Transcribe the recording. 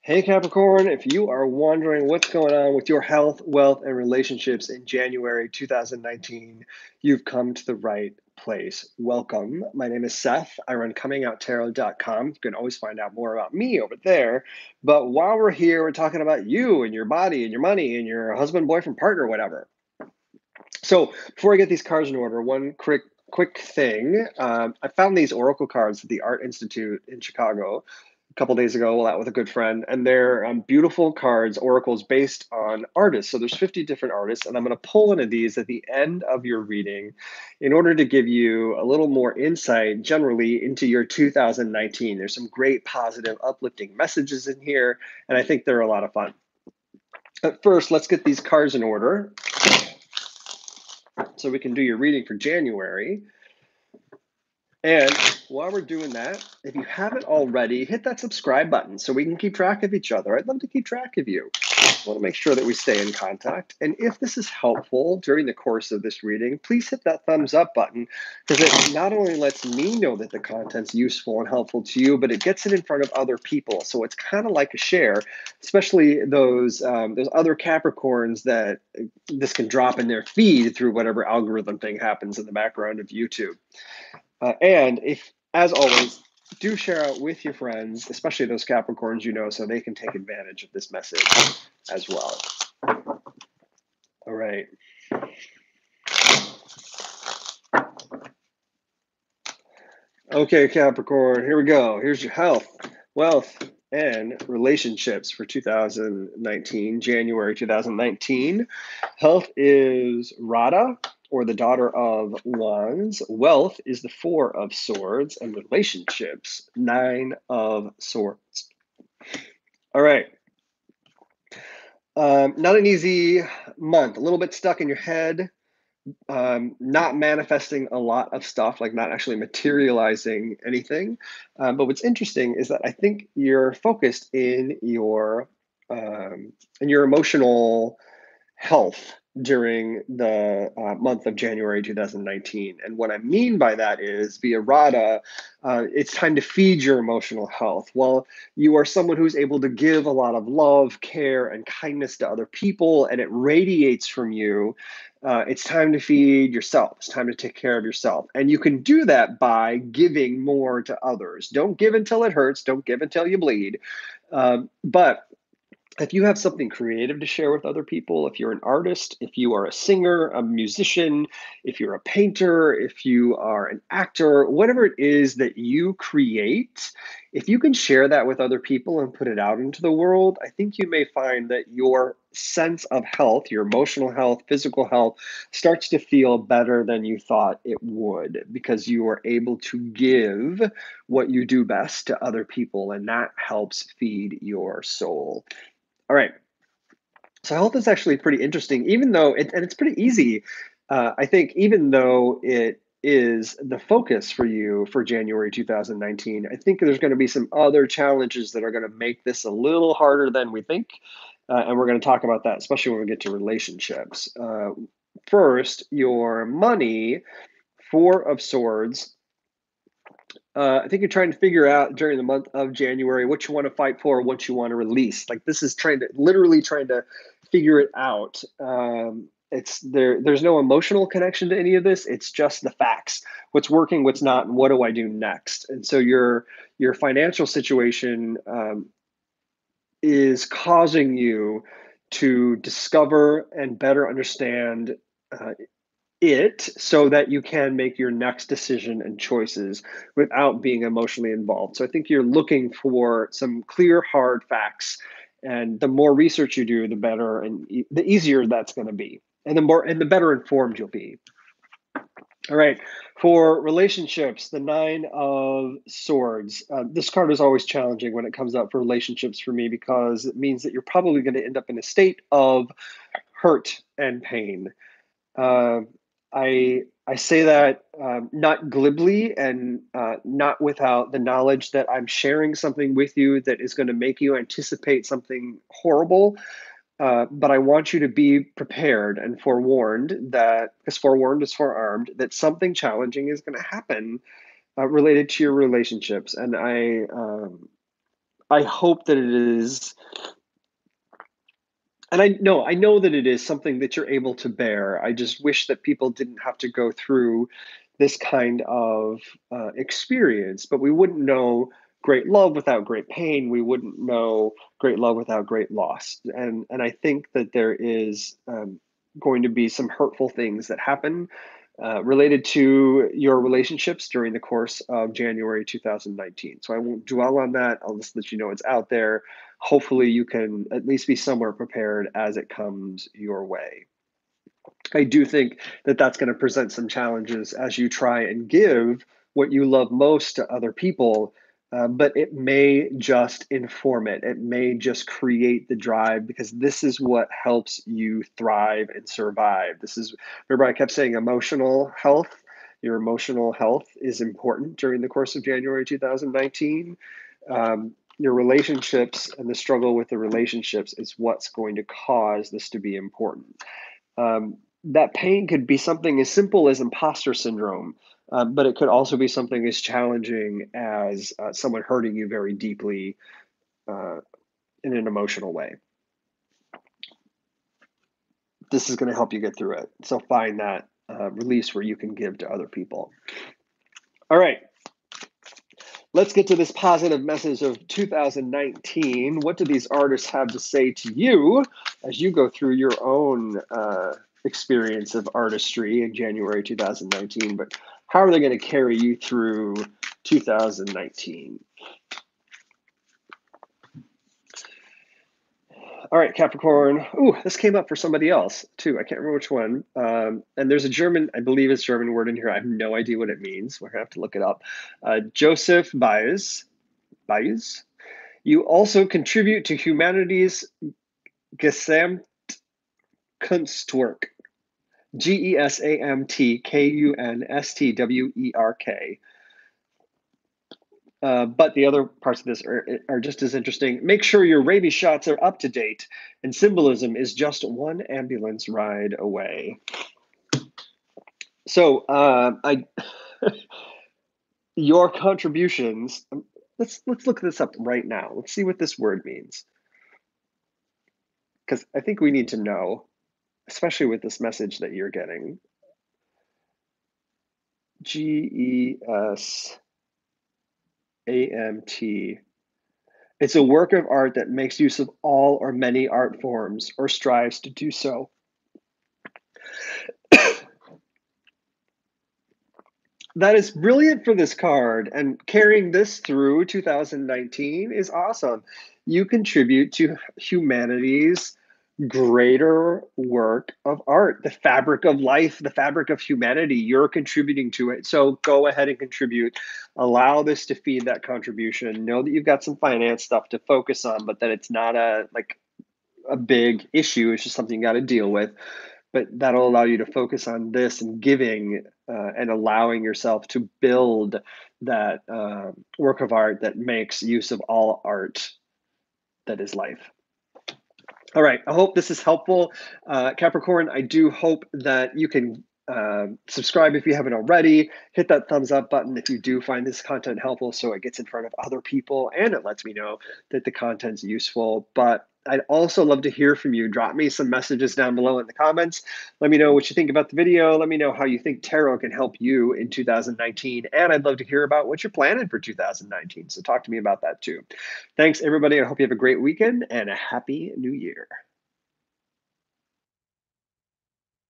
Hey Capricorn, if you are wondering what's going on with your health, wealth, and relationships in January 2019, you've come to the right place. Welcome. My name is Seth. I run comingoutarot.com. You can always find out more about me over there. But while we're here, we're talking about you and your body and your money and your husband, boyfriend, partner, whatever. So before I get these cards in order, one quick thing. I found these oracle cards at the Art Institute in Chicago a couple days ago, out with a good friend, and they're beautiful cards, oracles based on artists. So there's 50 different artists, and I'm going to pull one of these at the end of your reading in order to give you a little more insight generally into your 2019. There's some great positive, uplifting messages in here, and I think they're a lot of fun. But first, let's get these cards in order so we can do your reading for January. And while we're doing that, if you haven't already, hit that subscribe button so we can keep track of each other. I'd love to keep track of you. I want to make sure that we stay in contact. And if this is helpful during the course of this reading, please hit that thumbs up button because it not only lets me know that the content's useful and helpful to you, but it gets it in front of other people. So it's kind of like a share, especially those other Capricorns that this can drop in their feed through whatever algorithm thing happens in the background of YouTube. And if, as always, do share out with your friends, especially those Capricorns you know, so they can take advantage of this message as well. All right. Okay, Capricorn, here we go. Here's your health, wealth, and relationships for 2019, January 2019. Health is Radha, or the daughter of Wands. Wealth is the Four of Swords, and relationships, Nine of Swords. All right. Not an easy month, a little bit stuck in your head, not manifesting a lot of stuff, like not actually materializing anything. But what's interesting is that I think you're focused in your emotional health during the month of January 2019. And what I mean by that is via Radha, it's time to feed your emotional health. Well, you are someone who's able to give a lot of love, care, and kindness to other people, and it radiates from you. It's time to feed yourself. It's time to take care of yourself. And you can do that by giving more to others. Don't give until it hurts. Don't give until you bleed. But if you have something creative to share with other people, if you're an artist, if you are a singer, a musician, if you're a painter, if you are an actor, whatever it is that you create, if you can share that with other people and put it out into the world, I think you may find that your sense of health, your emotional health, physical health, starts to feel better than you thought it would because you are able to give what you do best to other people, and that helps feed your soul. All right. So health is actually pretty interesting, even though it's pretty easy. I think even though it is the focus for you for January 2019, I think there's going to be some other challenges that are going to make this a little harder than we think. And we're going to talk about that, especially when we get to relationships. First, your money, Four of Swords. I think you're trying to figure out during the month of January what you want to fight for, what you want to release. Like this is literally trying to figure it out. It's there. There's no emotional connection to any of this. It's just the facts. What's working, what's not, and what do I do next? And so your financial situation is causing you to discover and better understand it so that you can make your next decision and choices without being emotionally involved. So I think you're looking for some clear, hard facts. And the more research you do, the better and the easier that's going to be. And the better informed you'll be. All right. For relationships, the Nine of Swords. This card is always challenging when it comes up for relationships for me because it means that you're probably going to end up in a state of hurt and pain. Uh, I say that not glibly and not without the knowledge that I'm sharing something with you that is going to make you anticipate something horrible. But I want you to be prepared and forewarned that, because forewarned is forearmed, that something challenging is going to happen related to your relationships. And I hope that it is, and I know that it is something that you're able to bear. I just wish that people didn't have to go through this kind of experience, but we wouldn't know great love without great pain. We wouldn't know great love without great loss. And I think that there is going to be some hurtful things that happen related to your relationships during the course of January 2019. So I won't dwell on that. I'll just let you know it's out there. Hopefully, you can at least be somewhat prepared as it comes your way. I do think that that's going to present some challenges as you try and give what you love most to other people, but it may just inform it. It may just create the drive because this is what helps you thrive and survive. This is, remember, I kept saying emotional health. Your emotional health is important during the course of January 2019. Your relationships and the struggle with the relationships is what's going to cause this to be important. That pain could be something as simple as imposter syndrome, but it could also be something as challenging as someone hurting you very deeply uh, in an emotional way. This is going to help you get through it. So find that release where you can give to other people. All right. Let's get to this positive message of 2019. What do these artists have to say to you as you go through your own experience of artistry in January 2019? But how are they going to carry you through 2019? All right, Capricorn. Ooh, this came up for somebody else too. I can't remember which one. And there's a German, I believe it's German word in here. I have no idea what it means. We're gonna have to look it up. Joseph Baez. You also contribute to humanity's Gesamtkunstwerk. Gesamtkunstwerk. But the other parts of this are just as interesting. Make sure your rabies shots are up to date, and symbolism is just one ambulance ride away. So, your contributions. Let's look this up right now. Let's see what this word means, because I think we need to know, especially with this message that you're getting. Gesamt. It's a work of art that makes use of all or many art forms or strives to do so. That is brilliant for this card, and carrying this through 2019 is awesome. You contribute to humanity's greater work of art, the fabric of life, the fabric of humanity. You're contributing to it. So go ahead and contribute. Allow this to feed that contribution. Know that you've got some finance stuff to focus on, but that it's not a big issue. It's just something you got to deal with. But that'll allow you to focus on this and giving and allowing yourself to build that work of art that makes use of all art that is life. All right, I hope this is helpful. Capricorn, I do hope that you can subscribe if you haven't already. Hit that thumbs up button if you do find this content helpful so it gets in front of other people and it lets me know that the content's useful. But I'd also love to hear from you. Drop me some messages down below in the comments. Let me know what you think about the video. Let me know how you think tarot can help you in 2019. And I'd love to hear about what you're planning for 2019. So talk to me about that too. Thanks, everybody. I hope you have a great weekend and a happy new year.